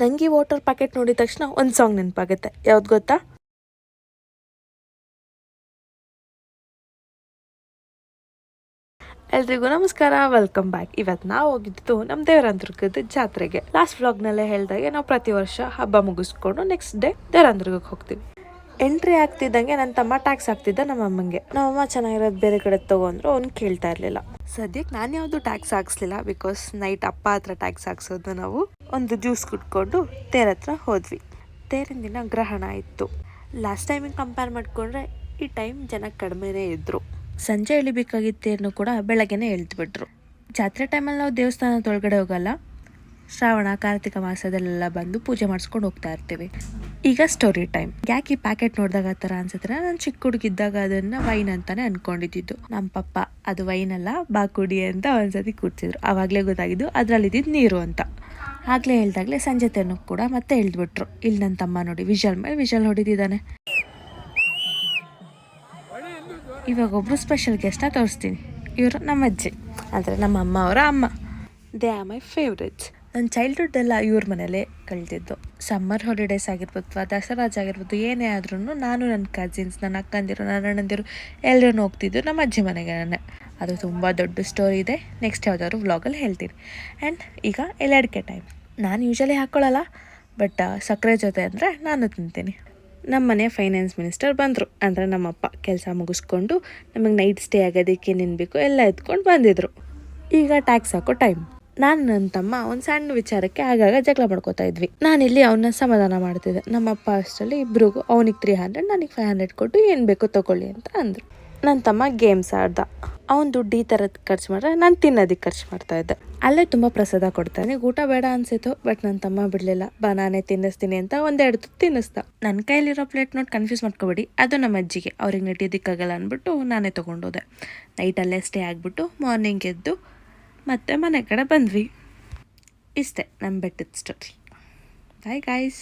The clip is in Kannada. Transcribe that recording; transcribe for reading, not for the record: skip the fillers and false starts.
ನಂಗೆ ಈ ವಾಟರ್ ಪ್ಯಾಕೆಟ್ ನೋಡಿದ ತಕ್ಷಣ ಒಂದು ಸಾಂಗ್ ನೆನಪಾಗುತ್ತೆ. ಯಾವ್ದು ಗೊತ್ತಾ? ಎಲ್ರಿಗೂ ನಮಸ್ಕಾರ, ವೆಲ್ಕಮ್ ಬ್ಯಾಕ್. ಇವತ್ತು ನಾವು ಹೋಗಿದ್ದು ನಮ್ಮ ದೇವರಾಂಧ್ರಗದ ಜಾತ್ರೆಗೆ. ಲಾಸ್ಟ್ ವ್ಲಾಗ್ನಲ್ಲೇ ಹೇಳ್ದಾಗೆ ನಾವು ಪ್ರತಿ ವರ್ಷ ಹಬ್ಬ ಮುಗಿಸ್ಕೊಂಡು ನೆಕ್ಸ್ಟ್ ಡೇ ದೇವರಾಂಧ್ರಗಕ್ಕೆ ಹೋಗ್ತೀವಿ. ಎಂಟ್ರಿ ಆಗ್ತಿದ್ದಂಗೆ ನನ್ನ ತಮ್ಮ ಟ್ಯಾಕ್ಸ್ ಆಗ್ತಿದ್ದ ನಮ್ಮ ಅಮ್ಮಂಗೆ. ನಮ್ಮಮ್ಮ ಚೆನ್ನಾಗಿರೋದು ಬೇರೆ ಕಡೆ ತಗೊಂಡ್ರು, ಅವ್ನು ಕೇಳ್ತಾ ಇರಲಿಲ್ಲ. ಸದ್ಯಕ್ಕೆ ನಾನು ಯಾವುದು ಟ್ಯಾಕ್ಸ್ ಹಾಕ್ಸ್ಲಿಲ್ಲ, ಬಿಕಾಸ್ ನೈಟ್ ಅಪ್ಪ ಹತ್ರ ಟ್ಯಾಕ್ಸ್ ಹಾಕ್ಸೋದು. ನಾವು ಒಂದು ಜ್ಯೂಸ್ ಕುಟ್ಕೊಂಡು ತೇರ ಹತ್ರ ಹೋದ್ವಿ. ತೇರಿನ ದಿನ ಗ್ರಹಣ ಇತ್ತು. ಲಾಸ್ಟ್ ಟೈಮಿಗೆ ಕಂಪೇರ್ ಮಾಡಿಕೊಂಡ್ರೆ ಈ ಟೈಮ್ ಜನ ಕಡಿಮೆನೇ ಇದ್ದರು. ಸಂಜೆ ಇಳಿಬೇಕಾಗಿದ್ದ ತೇರನ್ನು ಕೂಡ ಬೆಳಗ್ಗೆನೇ ಎಳ್ದುಬಿಟ್ರು. ಜಾತ್ರೆ ಟೈಮಲ್ಲಿ ನಾವು ದೇವಸ್ಥಾನದೊಳಗಡೆ ಹೋಗಲ್ಲ. ಶ್ರಾವಣ ಕಾರ್ತಿಕ ಮಾಸದಲ್ಲೆಲ್ಲ ಬಂದು ಪೂಜೆ ಮಾಡಿಸ್ಕೊಂಡು ಹೋಗ್ತಾ ಇರ್ತೀವಿ. ಈಗ ಸ್ಟೋರಿ ಟೈಮ್. ಯಾಕೆ ಈ ಪ್ಯಾಕೆಟ್ ನೋಡಿದಾಗ ಆ ಥರ ಅನ್ಸುತ್ತೆ, ನಾನು ಚಿಕ್ಕ ಹುಡುಗಿದ್ದಾಗ ಅದನ್ನು ವೈನ್ ಅಂತಾನೆ ಅನ್ಕೊಂಡಿದ್ದು. ನಮ್ಮ ಪಪ್ಪ ಅದು ವೈನ್ ಅಲ್ಲ ಬಾಕುಡಿ ಅಂತ ಒಂದ್ಸತಿ ಕೂಡ್ಸಿದ್ರು. ಆವಾಗಲೇ ಗೊತ್ತಾಗಿದ್ದು ಅದರಲ್ಲಿದ್ದು ನೀರು ಅಂತ. ಆಗಲೇ ಹೇಳ್ದಾಗಲೇ ಸಂಜೆ ತೇರನ್ನು ಕೂಡ ಮತ್ತೆ ಎಳ್ದುಬಿಟ್ರು. ಇಲ್ಲಿ ನನ್ನ ತಮ್ಮ ನೋಡಿ ವಿಷಲ್ ಮೇಲೆ ವಿಷಲ್ ಹೊಡಿತಿದ್ದಾನೆ. ಇವಾಗ ಒಬ್ಬರು ಸ್ಪೆಷಲ್ ಗೆಸ್ಟ್ನ ತೋರಿಸ್ತೀನಿ. ಇವರು ನಮ್ಮ ಅಜ್ಜಿ, ಅಂದರೆ ನಮ್ಮ ಅಮ್ಮ ಅವರ ಅಮ್ಮ. They are my favourites. ನನ್ನ ಚೈಲ್ಡ್ಹುಡ್ ಎಲ್ಲ ಇವ್ರ ಮನೇಲೇ ಕಳೆದಿದ್ದು. ಸಮ್ಮರ್ ಹಾಲಿಡೇಸ್ ಆಗಿರ್ಬೋದು ಅಥವಾ ದಸರಾ ಆಗಿರ್ಬೋದು, ಏನೇ ಆದ್ರೂ ನಾನು ನನ್ನ ಕಸಿನ್ಸ್, ನನ್ನ ಅಕ್ಕಂದಿರು, ನನ್ನ ಅಣ್ಣಂದಿರು ಎಲ್ಲರೂ ಹೋಗ್ತಿದ್ದು ನಮ್ಮ ಅಜ್ಜಿ ಮನೆಗೆ. ಅದು ತುಂಬ ದೊಡ್ಡ ಸ್ಟೋರಿ ಇದೆ, ನೆಕ್ಸ್ಟ್ ಯಾವುದಾದ್ರು ವ್ಲಾಗಲ್ಲಿ ಹೇಳ್ತೀನಿ. ಆ್ಯಂಡ್ ಈಗ ಎಲ್ಲಡಿಕೆ ಟೈಮ್. ನಾನು ಯೂಶಲಿ ಹಾಕ್ಕೊಳ್ಳಲ್ಲ, ಬಟ್ ಸಕ್ಕರೆ ಜೊತೆ ಅಂದರೆ ನಾನು ತಿಂತೀನಿ. ನಮ್ಮ ಮನೆ ಫೈನಾನ್ಸ್ ಮಿನಿಸ್ಟರ್ ಬಂದರು, ಅಂದರೆ ನಮ್ಮಪ್ಪ ಕೆಲಸ ಮುಗಿಸ್ಕೊಂಡು ನಮಗೆ ನೈಟ್ ಸ್ಟೇ ಆಗೋದಕ್ಕೆ ನಿನ್ಬೇಕು ಎಲ್ಲ ಎತ್ಕೊಂಡು ಬಂದಿದ್ರು. ಈಗ ಟ್ಯಾಕ್ಸ್ ಹಾಕೋ ಟೈಮ್. ನಾನು ನನ್ನ ತಮ್ಮ ಒಂದು ಸಣ್ಣ ವಿಚಾರಕ್ಕೆ ಆಗಾಗ ಜಗಳ ಮಾಡ್ಕೋತಾ ಇದ್ವಿ. ನಾನಿಲ್ಲಿ ಅವನ್ನ ಸಮಾಧಾನ ಮಾಡ್ತಿದ್ದೆ. ನಮ್ಮಪ್ಪ ಅಷ್ಟರಲ್ಲಿ ಇಬ್ರಿಗೂ ಅವನಿಗೆ 300 ನನಗೆ 500 ಕೊಟ್ಟು ಏನು ಬೇಕೋ ತೊಗೊಳ್ಳಿ ಅಂತ ಅಂದರು. ನನ್ನ ತಮ್ಮ ಗೇಮ್ಸ್ ಆಡ್ದ. ಅವ್ನು ದುಡ್ಡು ಈ ಥರದ್ದು ಖರ್ಚು ಮಾಡ್ರೆ ನಾನು ತಿನ್ನೋದಕ್ಕೆ ಖರ್ಚು ಮಾಡ್ತಾಯಿದ್ದೆ. ಅಲ್ಲೇ ತುಂಬ ಪ್ರಸಾದ ಕೊಡ್ತಾನೆ. ಊಟ ಬೇಡ ಅನ್ಸಿತ್ತು, ಬಟ್ ನನ್ನ ತಮ್ಮ ಬಿಡಲಿಲ್ಲ. ನಾನೇ ತಿನ್ನಿಸ್ತೀನಿ ಅಂತ ಒಂದೆರಡು ತುತ್ತು ತಿನ್ನಿಸ್ದ. ನನ್ನ ಕೈಲಿರೋ ಪ್ಲೇಟ್ ನೋಡಿ ಕನ್ಫ್ಯೂಸ್ ಮಾಡ್ಕೊಬೇಡಿ, ಅದು ನಮ್ಮ ಅಜ್ಜಿಗೆ. ಅವ್ರಿಗೆ ನಟಿಯೋದಕ್ಕಾಗಲ್ಲ ಅಂದ್ಬಿಟ್ಟು ನಾನೇ ತೊಗೊಂಡೋದೆ. ನೈಟಲ್ಲೇ ಸ್ಟೇ ಆಗಿಬಿಟ್ಟು ಮಾರ್ನಿಂಗ್ ಎದ್ದು ಮತ್ತೆ ಮನೆ ಕಡೆ ಬಂದ್ವಿ. ಇಷ್ಟೇ ನಮ್ಮ ಬೆಟ್ಟದ ಸ್ಟೋರಿ. Bye guys.